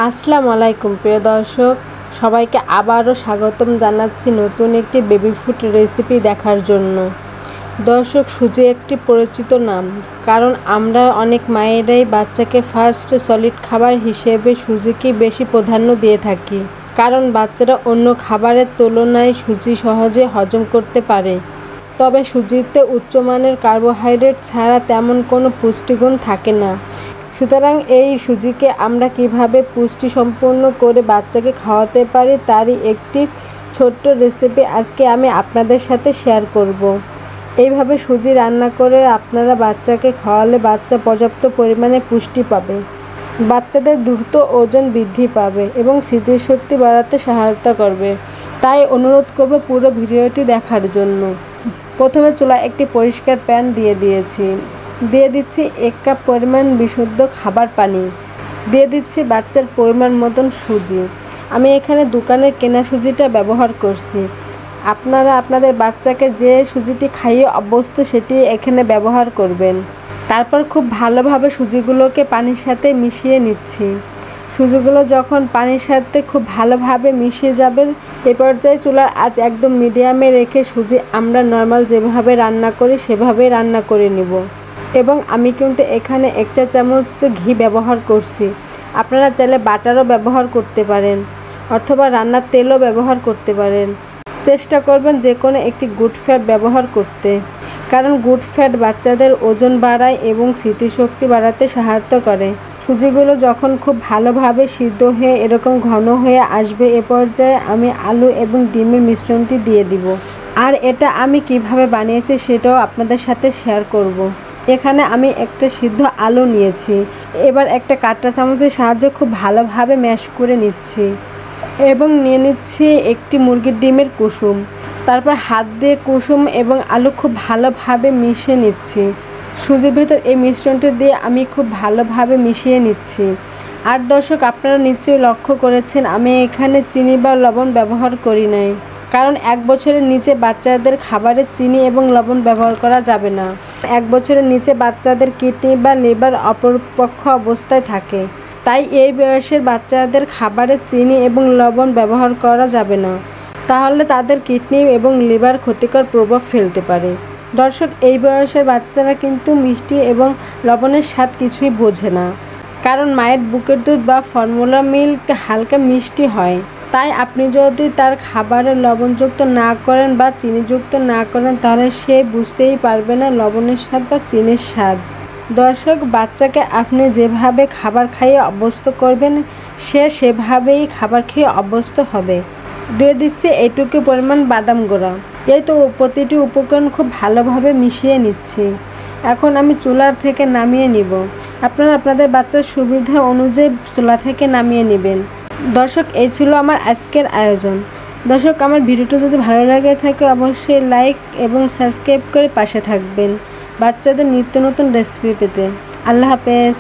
আসসালামু আলাইকুম প্রিয় দর্শক, সবাইকে আবারও স্বাগতম জানাচ্ছি নতুন একটি বেবি ফুড রেসিপি দেখার জন্য। দর্শক, সুজি একটি পরিচিত নাম, কারণ আমরা অনেক মায়েরাই বাচ্চাকে ফার্স্ট সলিড খাবার হিসেবে সুজিকে বেশি প্রাধান্য দিয়ে থাকি, কারণ বাচ্চারা অন্য খাবারের তুলনায় সুজি সহজে হজম করতে পারে। তবে সুজিতে উচ্চমানের কার্বোহাইড্রেট ছাড়া তেমন কোনো পুষ্টিগুণ থাকে না। সুতরাং এই সুজিকে আমরা কিভাবে পুষ্টি সম্পন্ন করে বাচ্চাকে খাওয়াতে পারি তারই একটি ছোট্ট রেসিপি আজকে আমি আপনাদের সাথে শেয়ার করব। এইভাবে সুজি রান্না করে আপনারা বাচ্চাকে খাওয়ালে বাচ্চা পর্যাপ্ত পরিমাণে পুষ্টি পাবে, বাচ্চাদের দ্রুত ওজন বৃদ্ধি পাবে এবং স্মৃতিশক্তি বাড়াতে সহায়তা করবে। তাই অনুরোধ করব পুরো ভিডিওটি দেখার জন্য। প্রথমে চুলায় একটি পরিষ্কার প্যান দিয়ে দিচ্ছি 1 কাপ পরিমাণ বিশুদ্ধ খাবার পানি, দিয়ে দিচ্ছি বাচ্চার পরিমাণ মতন সুজি। আমি এখানে দোকানের কেনা সুজিটা ব্যবহার করছি। আপনারা আপনাদের বাচ্চাকে যে সুজিটি খাইয়ে অভ্যস্ত সেটি এখানে ব্যবহার করবেন। তারপর খুব ভালোভাবে সুজিগুলোকে পানির সাথে মিশিয়ে নিচ্ছি। সুজিগুলো যখন পানির সাথে খুব ভালোভাবে মিশে যাবে, এ পর্যায়ে চুলার আঁচ একদম মিডিয়ামে রেখে সুজি আমরা নর্মাল যেভাবে রান্না করি সেভাবেই রান্না করে নেব। এবং আমি কিন্তু এখানে 1 চা চামচ ঘি ব্যবহার করছি। আপনারা চাইলে বাটারও ব্যবহার করতে পারেন অথবা রান্নার তেলও ব্যবহার করতে পারেন। চেষ্টা করবেন যে কোনো একটি গুড ফ্যাট ব্যবহার করতে, কারণ গুড ফ্যাট বাচ্চাদের ওজন বাড়ায় এবং স্মৃতিশক্তি বাড়াতে সহায়তা করে। সুজিগুলো যখন খুব ভালোভাবে সিদ্ধ হয়ে এরকম ঘন হয়ে আসবে, এ পর্যায়ে আমি আলু এবং ডিমের মিশ্রণটি দিয়ে দিব। আর এটা আমি কিভাবে বানিয়েছি সেটাও আপনাদের সাথে শেয়ার করব। এখানে আমি একটা সিদ্ধ আলু নিয়েছি। এবার একটা কাঁটা চামচের সাহায্যে খুব ভালোভাবে ম্যাশ করে নিচ্ছি এবং নিয়ে নিচ্ছি একটি মুরগির ডিমের কুসুম। তারপর হাত দিয়ে কুসুম এবং আলু খুব ভালোভাবে মিশিয়ে নিচ্ছি। সুজির ভেতর এই মিশ্রণটি দিয়ে আমি খুব ভালোভাবে মিশিয়ে নিচ্ছি। আর দর্শক, আপনারা নিশ্চয়ই লক্ষ্য করেছেন আমি এখানে চিনি বা লবণ ব্যবহার করি নাই, কারণ 1 বছরের নিচে বাচ্চাদের খাবারে চিনি এবং লবণ ব্যবহার করা যাবে না। 1 বছরের নিচে বাচ্চাদের কিডনি বা লিভার অপরিপক্ক অবস্থায় থাকে, তাই এই বয়সের বাচ্চাদের খাবারে চিনি এবং লবণ ব্যবহার করা যাবে না, তাহলে তাদের কিডনি এবং লিভার ক্ষতিকর প্রভাব ফেলতে পারে। দর্শক, এই বয়সের বাচ্চারা কিন্তু মিষ্টি এবং লবণের স্বাদ কিছুই বোঝে না, কারণ মায়ের বুকের দুধ বা ফর্মুলা মিল্ক হালকা মিষ্টি হয়। তাই আপনি যদি তার খাবারে লবণযুক্ত না করেন বা চিনিযুক্ত না করেন, তাহলে সে বুঝতেই পারবে না লবণের স্বাদ বা চিনির স্বাদ। দর্শক, বাচ্চাকে আপনি যেভাবে খাবার খাইয়ে অভ্যস্ত করবেন, সে সেভাবেই খাবার খেয়ে অভ্যস্ত হবে। দিয়ে দিচ্ছি এইটুকু পরিমাণ বাদাম গুঁড়া। এই তো প্রতিটি উপকরণ খুব ভালোভাবে মিশিয়ে নিচ্ছি। এখন আমি চুলার থেকে নামিয়ে নিব। আপনারা আপনাদের বাচ্চার সুবিধা অনুযায়ী চুলা থেকে নামিয়ে নেবেন। দর্শক, এই ছিল আমার আজকের আয়োজন। দর্শক, আমার ভিডিওটি যদি ভালো লাগে থাকে অবশ্যই লাইক এবং সাবস্ক্রাইব করে পাশে থাকবেন বাচ্চাদের নিত্য নতুন রেসিপি পেতে। আল্লাহ হাফেজ।